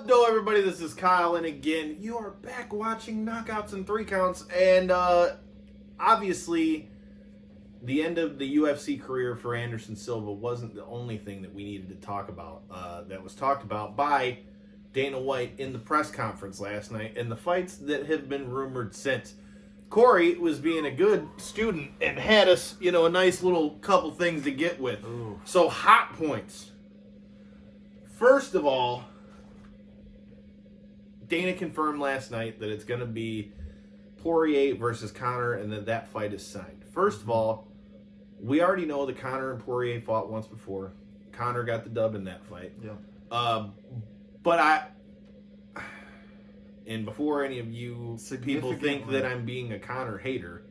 Hello, everybody. This is Kyle, and again, you are back watching Knockouts and 3 Counts, and obviously, the end of the UFC career for Anderson Silva wasn't the only thing that we needed to talk about. That was talked about by Dana White in the press conference last night, and the fights that have been rumored since. Cory was being a good student and had us, a nice little couple things to get with. Ooh. So, hot points. First of all, Dana confirmed last night that it's going to be Porier versus Conor, and that fight is signed. First of all, we already know that Conor and Porier fought once before. Conor got the dub in that fight. Yeah. And before any of you people think that I'm being a Conor hater,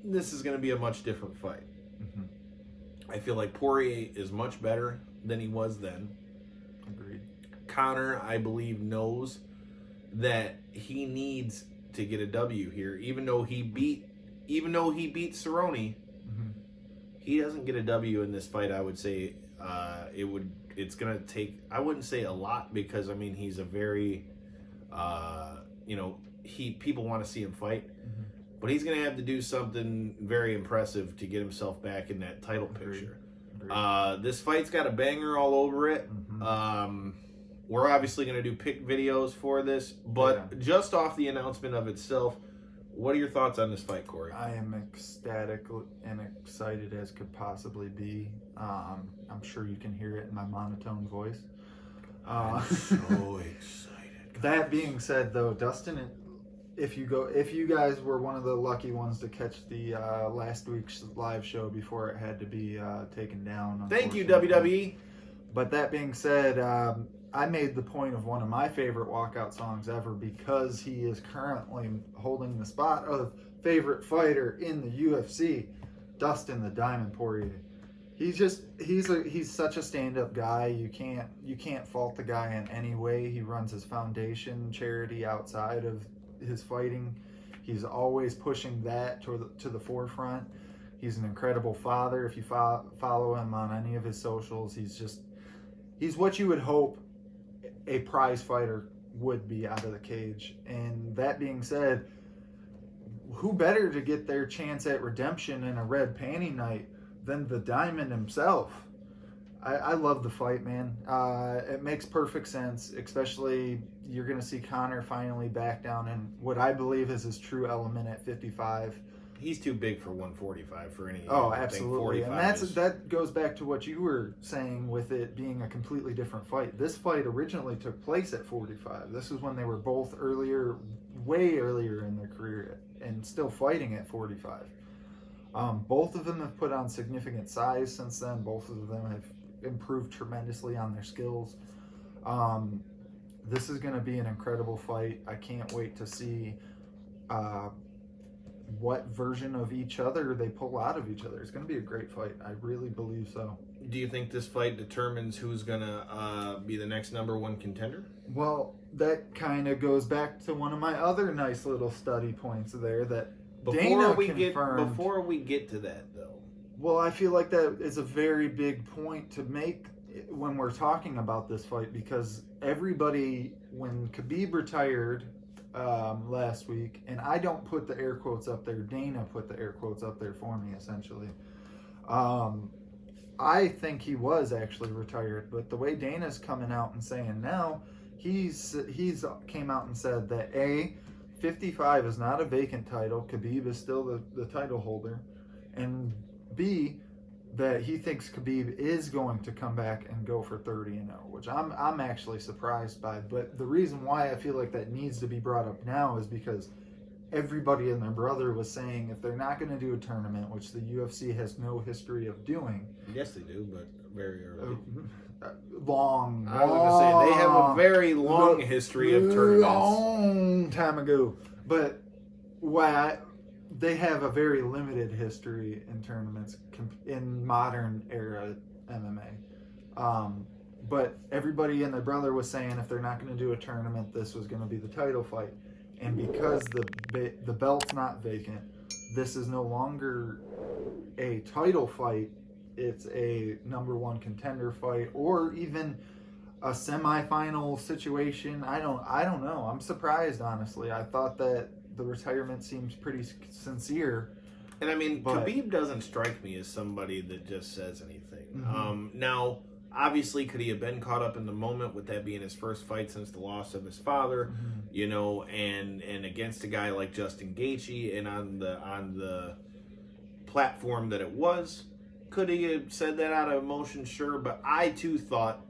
this is going to be a much different fight. I feel like Porier is much better than he was then. Agreed. Conor, I believe, knows that he needs to get a W here, even though he beat Cerrone. He doesn't get a W in this fight. I would say it's gonna take. I wouldn't say a lot because he's a very, people want to see him fight, but he's gonna have to do something very impressive to get himself back in that title picture. Agreed. This fight's got a banger all over it. We're obviously going to do pick videos for this, but just off the announcement of itself, what are your thoughts on this fight, Cory? I am ecstatic and excited as could possibly be. I'm sure you can hear it in my monotone voice. I'm so excited. That being said, though, Dustin, if you guys were one of the lucky ones to catch the last week's live show before it had to be taken down. Thank you, WWE. But that being said, I made the point of one of my favorite walkout songs ever because he is currently holding the spot of favorite fighter in the UFC, Dustin the Diamond Porier. He's such a stand-up guy. You can't fault the guy in any way. He runs his foundation charity outside of his fighting. He's always pushing that to the forefront. He's an incredible father. If you follow him on any of his socials, he's what you would hope a prize fighter would be out of the cage. And that being said, who better to get their chance at redemption in a red panty night than the Diamond himself? I love the fight, man. It makes perfect sense, especially you're going to see Conor finally back down in what I believe is his true element at 55. He's too big for 145 for any. Oh, absolutely. And that goes back to what you were saying with it being a completely different fight. This fight originally took place at 45. This is when they were both way earlier in their career and still fighting at 45. Both of them have put on significant size since then. Both of them have improved tremendously on their skills. This is going to be an incredible fight. I can't wait to see what version of each other they pull out of each other. It's going to be a great fight. I really believe so. Do you think this fight determines who's going to be the next #1 contender? Well, that kind of goes back to one of my other nice little study points there that Dana confirmed. Before we get to that, though. Well, I feel like that is a very big point to make when we're talking about this fight because everybody, when Khabib retired last week, and I don't put the air quotes up there, Dana put the air quotes up there for me, essentially. I think he was actually retired, but the way Dana's coming out and saying now, he's came out and said that 55 is not a vacant title, Khabib is still the title holder, and B, that he thinks Khabib is going to come back and go for 30-0, which I'm actually surprised by. But the reason why I feel like that needs to be brought up now is because everybody and their brother was saying if they're not going to do a tournament, which the UFC has no history of doing. Yes, they do, but very early. Long. I was going to say, they have a very long history of tournaments. Long time ago. But they have a very limited history in tournaments in modern era MMA. But everybody and their brother was saying if they're not going to do a tournament, this was going to be the title fight. And because the belt's not vacant, this is no longer a title fight. It's a #1 contender fight, or even a semifinal situation. I don't know. I'm surprised, honestly. I thought that the retirement seems pretty sincere. And I mean, But- Khabib doesn't strike me as somebody that just says anything. Mm-hmm. Now, obviously, could he have been caught up in the moment with that being his first fight since the loss of his father? Mm-hmm. And against a guy like Justin Gaethje, and on the platform that it was, could he have said that out of emotion? Sure, but I too thought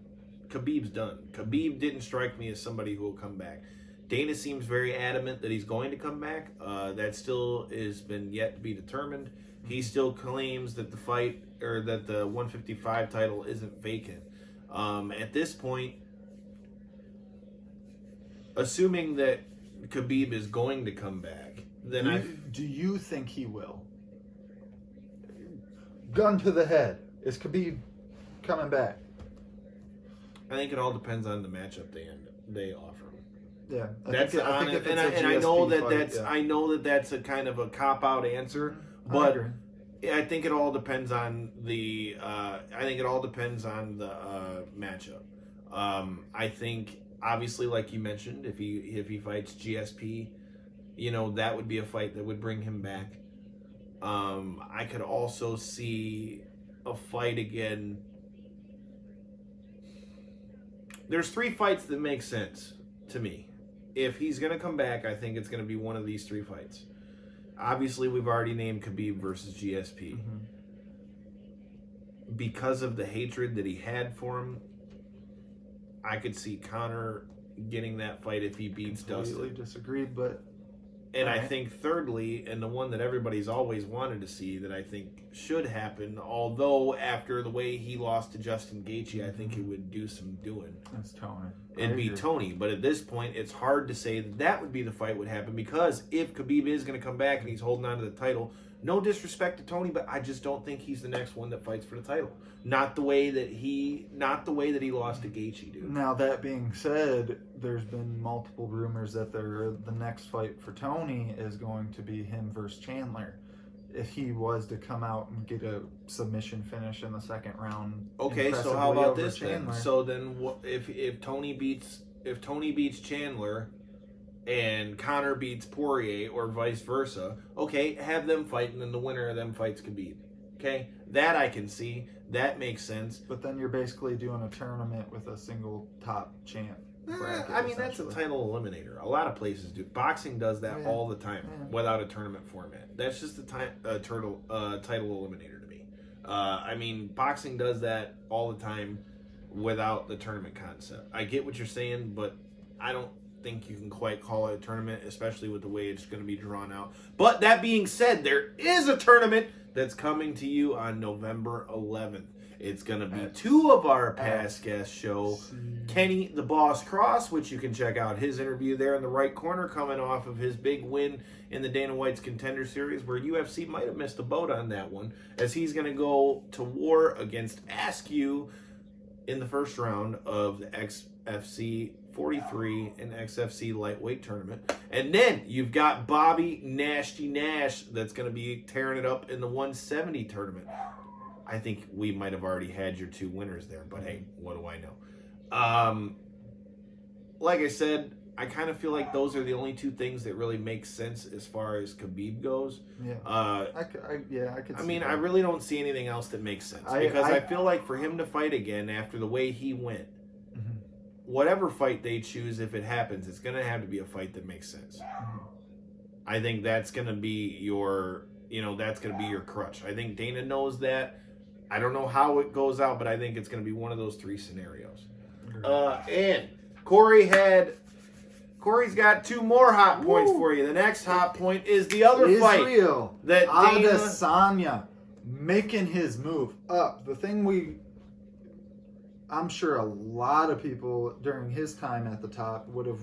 Khabib's done. Khabib didn't strike me as somebody who will come back. Dana seems very adamant that he's going to come back. That still has been yet to be determined. He still claims that the fight, or that the 155 title isn't vacant. At this point, assuming that Khabib is going to come back, then Do you think he will? Gun to the head. Is Khabib coming back? I think it all depends on the matchup they offer. Yeah, I know that that's a kind of a cop out answer, but I think it all depends on the matchup. I think obviously, like you mentioned, if he fights GSP, that would be a fight that would bring him back. I could also see a fight again. There's 3 fights that make sense to me. If he's going to come back, I think it's going to be one of these 3 fights. Obviously, we've already named Khabib versus GSP. Mm-hmm. Because of the hatred that he had for him, I could see Conor getting that fight if he beats Dustin. Completely disagreed, but... And I think thirdly, and the one that everybody's always wanted to see that I think should happen, although after the way he lost to Justin Gaethje, I think it would do some doing. That's Tony. It'd be Tony. But at this point, it's hard to say that would be the fight would happen, because if Khabib is going to come back and he's holding on to the title, no disrespect to Tony, but I just don't think he's the next one that fights for the title. Not the way that he lost to Gaethje, dude. Now, that being said, there's been multiple rumors that the next fight for Tony is going to be him versus Chandler. If he was to come out and get a submission finish in the second round. Okay, so how about this then? So then, if Tony beats Chandler and Conor beats Porier, or vice versa, okay, have them fight, and then the winner of them fights Khabib. Okay, that I can see. That makes sense. But then you're basically doing a tournament with a single top champ. I mean, that's a title eliminator. A lot of places do. Boxing does that all the time without a tournament format. That's just a title eliminator to me. I mean, boxing does that all the time without the tournament concept. I get what you're saying, but I don't think you can quite call it a tournament, especially with the way it's going to be drawn out. But that being said, there is a tournament that's coming to you on November 11th. It's going to be 2 of our past guest show, Kenny the Boss Cross, which you can check out his interview there in the right corner, coming off of his big win in the Dana White's Contender Series, where UFC might have missed a boat on that one, as he's going to go to war against Askew in the first round of the XFC 43 and XFC lightweight tournament. And then you've got Bobby Nasty Nash that's going to be tearing it up in the 170 tournament. I think we might have already had your 2 winners there, but hey, what do I know? Like I said, I kind of feel like those are the only 2 things that really make sense as far as Khabib goes. Yeah, I could. I mean, I really don't see anything else that makes sense, because I feel like for him to fight again after the way he went, whatever fight they choose, if it happens, it's going to have to be a fight that makes sense. I think that's going to be your crutch. I think Dana knows that. I don't know how it goes out, but I think it's going to be one of those 3 scenarios. And Cory's got 2 more hot points for you. The next hot point is the other fight that Adesanya making his move up. The thing I'm sure a lot of people during his time at the top would have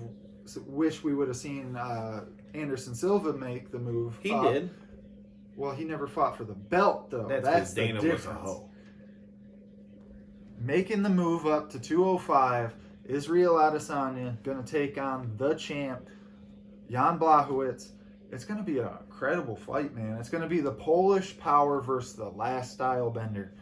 wished we would have seen Anderson Silva make the move. He did. Well, he never fought for the belt, though. That's the Dana difference. Was a hoe. Making the move up to 205, Israel Adesanya going to take on the champ, Jan Blachowicz. It's going to be an incredible fight, man. It's going to be the Polish power versus the last style bender.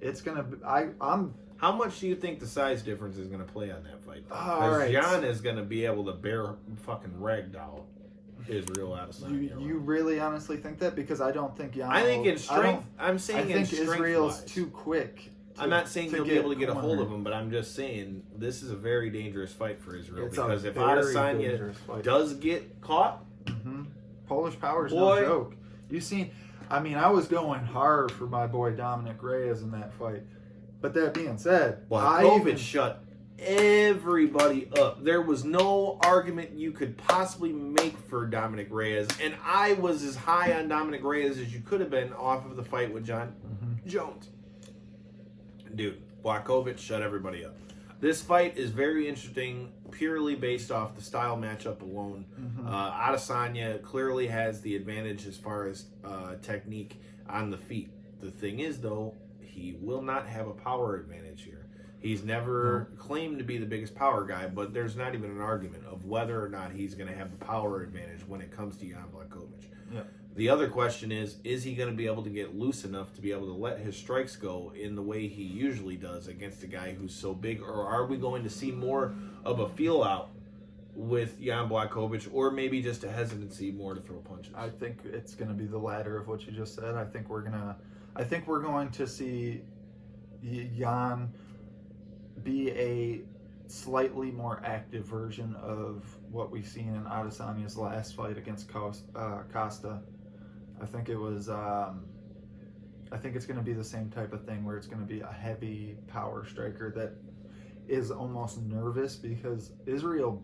It's going to be, I'm How much do you think the size difference is going to play on that fight? All right. Jan is going to be able to bear fucking ragdoll Israel Adesanya. You really honestly think that? Because I don't think Jan. I think in strength. I'm saying I think in strength Israel's wise. too quick. I'm not saying he'll be able to get a hold of him, but I'm just saying this is a very dangerous fight for Israel because if Adesanya does get caught, Polish power's no joke. You seen? I mean, I was going hard for my boy Dominic Reyes in that fight, but that being said, COVID shut everybody up. There was no argument you could possibly make for Dominic Reyes, and I was as high on Dominic Reyes as you could have been off of the fight with John Jones. Dude, Blachowicz shut everybody up. This fight is very interesting, purely based off the style matchup alone. Adesanya clearly has the advantage as far as technique on the feet. The thing is, though, he will not have a power advantage here. He's never claimed to be the biggest power guy, but there's not even an argument of whether or not he's going to have the power advantage when it comes to Jan Blachowicz. Yeah. The other question is he going to be able to get loose enough to be able to let his strikes go in the way he usually does against a guy who's so big? Or are we going to see more of a feel out with Jan Blachowicz, or maybe just a hesitancy more to throw punches? I think it's going to be the latter of what you just said. I think we're going to see Jan be a slightly more active version of what we've seen in Adesanya's last fight against Costa. I think it was. I think it's going to be the same type of thing where it's going to be a heavy power striker that is almost nervous because Israel,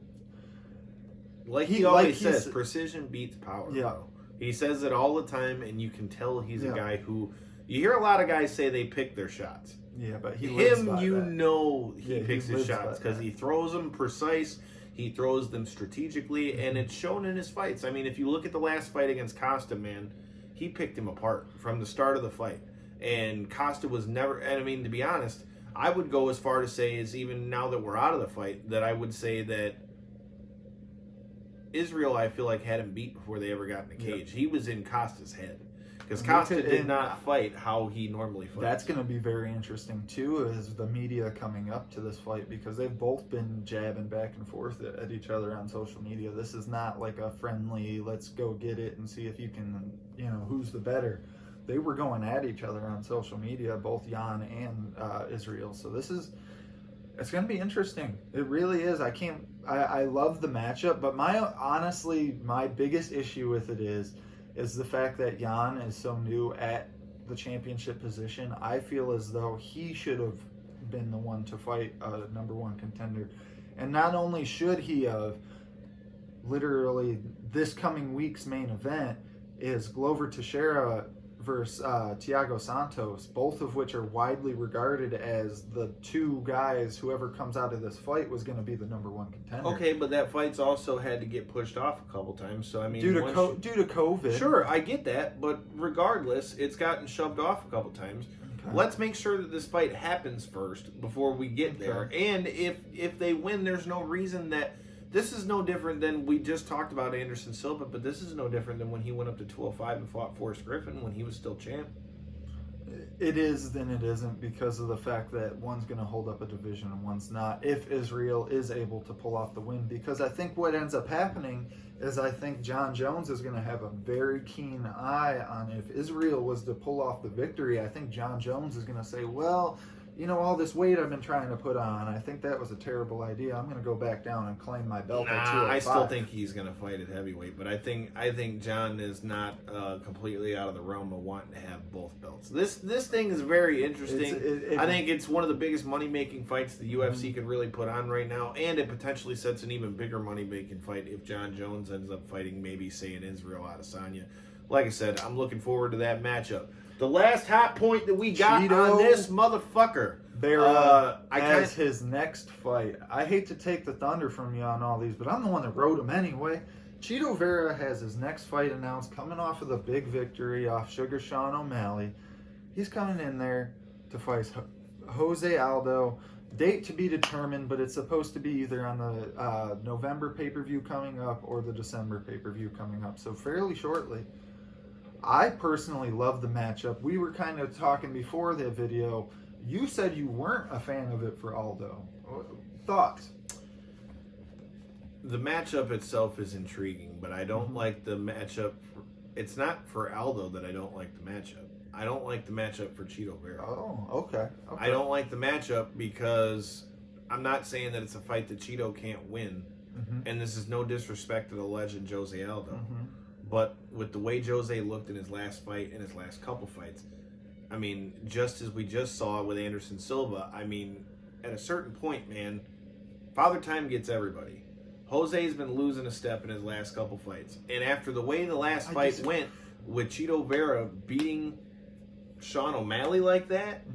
like he always says, precision beats power. Yeah, bro. He says it all the time, and you can tell he's a guy who. You hear a lot of guys say they pick their shots. Yeah, but he picks his shots because he throws them precise. He throws them strategically, and it's shown in his fights. I mean, if you look at the last fight against Costa, man, he picked him apart from the start of the fight. And Costa was never, and I mean, to be honest, I would go as far to say, is even now that we're out of the fight, that I would say that Israel, I feel like, had him beat before they ever got in the cage. He was in Costa's head. Because Costa did not fight how he normally fights. That's going to be very interesting, too, is the media coming up to this fight, because they've both been jabbing back and forth at each other on social media. This is not like a friendly, let's go get it and see if you can, who's the better. They were going at each other on social media, both Jan and Israel. So it's going to be interesting. It really is. I love the matchup, but honestly, my biggest issue with it is the fact that Jan is so new at the championship position. I feel as though he should have been the one to fight a number one contender. And not only should he have, literally this coming week's main event is Glover Teixeira versus Thiago Santos, both of which are widely regarded as the two guys, whoever comes out of this fight was going to be the number one contender. Okay, but that fight's also had to get pushed off a couple times. So I mean, due to COVID. Sure, I get that, but regardless, it's gotten shoved off a couple times. Okay. Let's make sure that this fight happens first before we get there. And if they win, there's no reason that. This is no different than we just talked about Anderson Silva, but this is no different than when he went up to 205 and fought Forrest Griffin when he was still champ. It is, then it isn't, because of the fact that one's going to hold up a division and one's not, if Israel is able to pull off the win. Because I think what ends up happening is I think Jon Jones is going to have a very keen eye on if Israel was to pull off the victory. I think Jon Jones is going to say, well, all this weight I've been trying to put on, I think that was a terrible idea. I'm going to go back down and claim my belt at 205. I still think he's going to fight at heavyweight, but I think Jon is not completely out of the realm of wanting to have both belts. This thing is very interesting. I think it's one of the biggest money-making fights the UFC could really put on right now, and it potentially sets an even bigger money-making fight if Jon Jones ends up fighting, maybe, say, an Israel Adesanya. Like I said, I'm looking forward to that matchup. The last hot point that we got on this motherfucker. Vera as his next fight. I hate to take the thunder from you on all these, but I'm the one that wrote him anyway. Chito Vera has his next fight announced, coming off of the big victory off Sugar Sean O'Malley. He's coming in there to fight Jose Aldo. Date to be determined, but it's supposed to be either on the November pay-per-view coming up or the December pay-per-view coming up, so fairly shortly. I personally love the matchup. We were kind of talking before the video. You said you weren't a fan of it for Aldo. Thoughts? The matchup itself is intriguing, but I don't like the matchup. It's not for Aldo that I don't like the matchup. I don't like the matchup for Chito Vera. Oh, okay. I don't like the matchup because I'm not saying that it's a fight that Chito can't win. And this is no disrespect to the legend Jose Aldo. But with the way Jose looked in his last fight and his last couple fights, I mean, just as we just saw with Anderson Silva, I mean, at a certain point, man, Father Time gets everybody. Jose's been losing a step in his last couple fights. And after the way the last fight went with Chito Vera beating Sean O'Malley like that,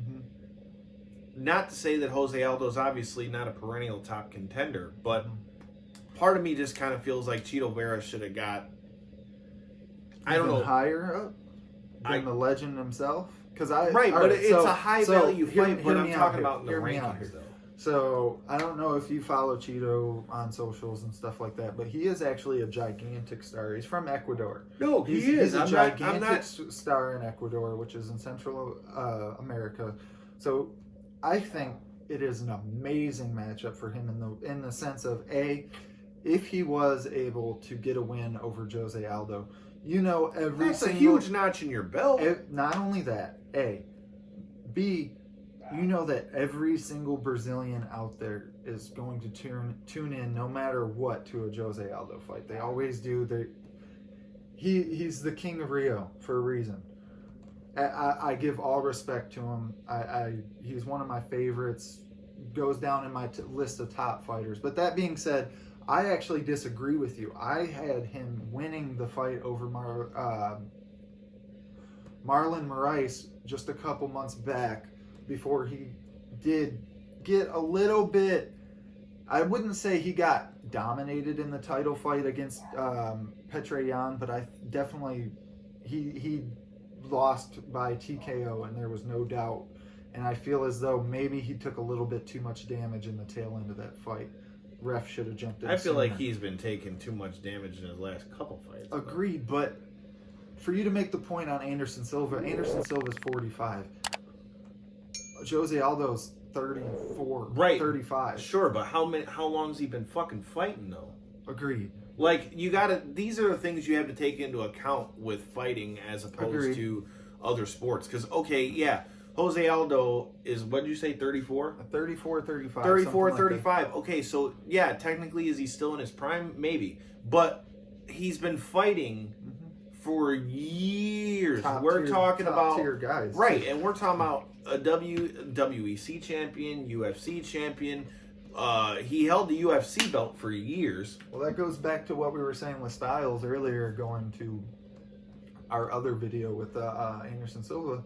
not to say that Jose Aldo's obviously not a perennial top contender, but part of me just kind of feels like Chito Vera should have got, I don't know, higher up than the legend himself. Because it's a high value fight, but I'm talking about in the rankings though. So I don't know if you follow Chito on socials and stuff like that, but he is actually a gigantic star. He's from Ecuador. No, he is. He's a gigantic star in Ecuador, which is in Central America. So I think it is an amazing matchup for him in the sense of if he was able to get a win over Jose Aldo, That's a huge notch in your belt. Not only that, B, you know that every single Brazilian out there is going to tune in no matter what to a Jose Aldo fight. They always do. He's the king of Rio for a reason. I give all respect to him. He's one of my favorites. Goes down in my list of top fighters. But that being said, I actually disagree with you. I had him winning the fight over Marlon Moraes just a couple months back before he did get a little bit, I wouldn't say he got dominated in the title fight against Petrayan, but I definitely, he lost by TKO and there was no doubt. And I feel as though maybe he took a little bit too much damage in the tail end of that fight. Ref should have jumped in. I feel like he's been taking too much damage in his last couple fights. Agreed, but for you to make the point on Anderson Silva's 45. Jose Aldo's 34, 35. Sure, but how long's he been fucking fighting though? Agreed. Like, these are the things you have to take into account with fighting as opposed to other sports. Because, Jose Aldo is, what did you say, 34? 34, 35. 34, 35. Like okay, so, technically, is he still in his prime? Maybe. But he's been fighting for years. We're talking about top-tier guys. Right, and we're talking about a WEC champion, UFC champion. He held the UFC belt for years. Well, that goes back to what we were saying with Styles earlier, going to our other video with Anderson Silva.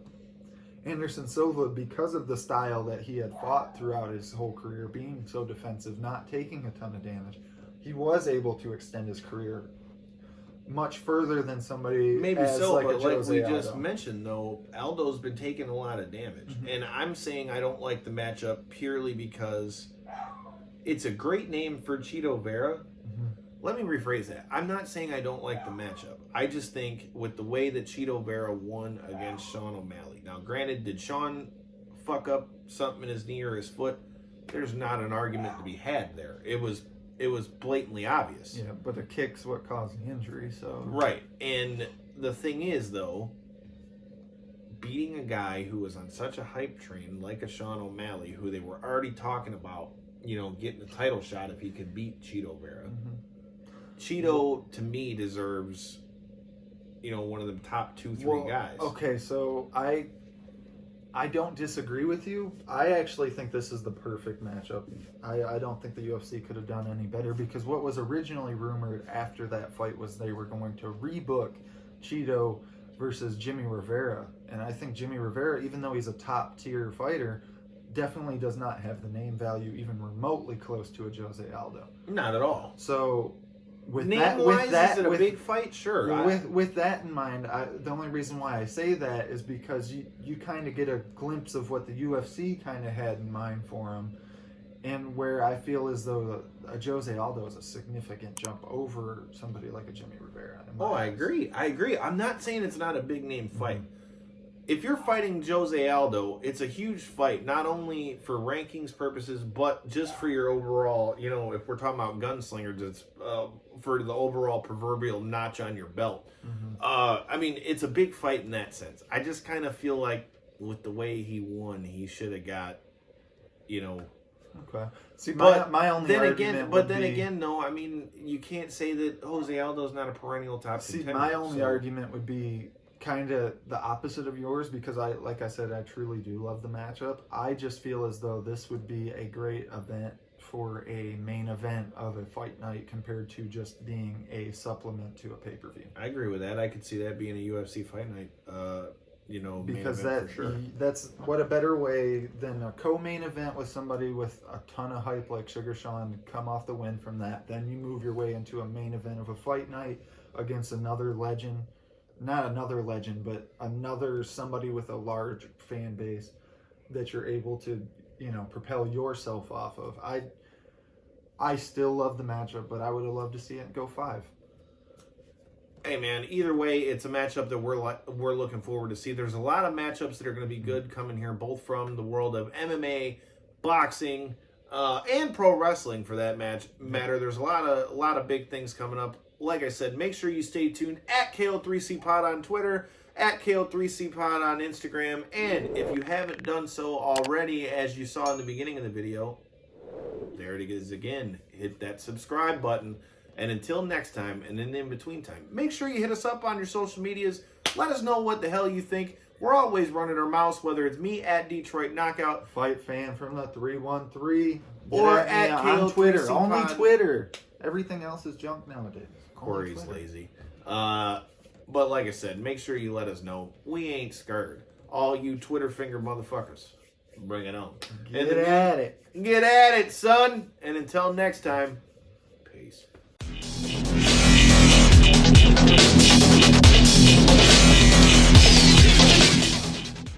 Anderson Silva, because of the style that he had fought throughout his whole career, being so defensive, not taking a ton of damage, he was able to extend his career much further than somebody maybe so, like but like we Aldo. just mentioned, though, Aldo's been taking a lot of damage. And I'm saying I don't like the matchup purely because it's a great name for Chito Vera. Let me rephrase that. I'm not saying I don't like the matchup. I just think with the way that Chito Vera won against Sean O'Malley. Now, granted, did Sean fuck up something in his knee or his foot? There's not an argument to be had there. It was blatantly obvious. Yeah, but the kick's what caused the injury, so... Right. And the thing is, though, beating a guy who was on such a hype train like a Sean O'Malley, who they were already talking about, getting a title shot if he could beat Chito Vera. Chito, to me, deserves, one of the top 2-3 guys. Okay, so I don't disagree with you. I actually think this is the perfect matchup. I don't think the UFC could have done any better because what was originally rumored after that fight was they were going to rebook Chito versus Jimmy Rivera. And I think Jimmy Rivera, even though he's a top-tier fighter, definitely does not have the name value even remotely close to a Jose Aldo. Not at all. So... With is it a big fight? Sure. With that in mind, the only reason why I say that is because you kind of get a glimpse of what the UFC kind of had in mind for him, and where I feel as though a Jose Aldo is a significant jump over somebody like a Jimmy Rivera. I agree. I'm not saying it's not a big name fight. if you're fighting Jose Aldo, it's a huge fight, not only for rankings purposes, but just for your overall, you know, if we're talking about gunslingers, it's for the overall proverbial notch on your belt. Mm-hmm. I mean, it's a big fight in that sense. I just kind of feel like with the way he won, he should have got, you know. Okay. See, my only then argument again, would but then be, again, no. I mean, you can't say that Jose Aldo's not a perennial top contender. my only argument would be kind of the opposite of yours, because like I said, I truly do love the matchup. I just feel as though this would be a great event for a main event of a fight night compared to just being a supplement to a pay-per-view. I agree with that. I could see that being a UFC fight night. You know, because for sure. That's what a better way than a co-main event with somebody with a ton of hype like Sugar Sean, come off the win from that. Then you move your way into a main event of a fight night against another legend. Not another legend, but somebody with a large fan base that you're able to, you know, propel yourself off of. I still love the matchup, but I would have loved to see it go 5. Hey man, either way, it's a matchup that we're looking forward to see. There's a lot of matchups that are going to be good coming here, both from the world of MMA, boxing, and pro wrestling for that matter. There's a lot of big things coming up. Like I said, make sure you stay tuned at KO3C Pod on Twitter, at KO3C Pod on Instagram, and if you haven't done so already, as you saw in the beginning of the video, there it is again. Hit that subscribe button. And until next time, and in between time, make sure you hit us up on your social medias. Let us know what the hell you think. We're always running our mouths, whether it's me at Detroit Knockout, Fight Fan from the 313, or at on Twitter. Only Pod. Twitter. Everything else is junk nowadays. Cory's lazy. But like I said, make sure you let us know. We ain't scared. All you Twitter finger motherfuckers, bring it on. Get at it. Get at it, son. And until next time.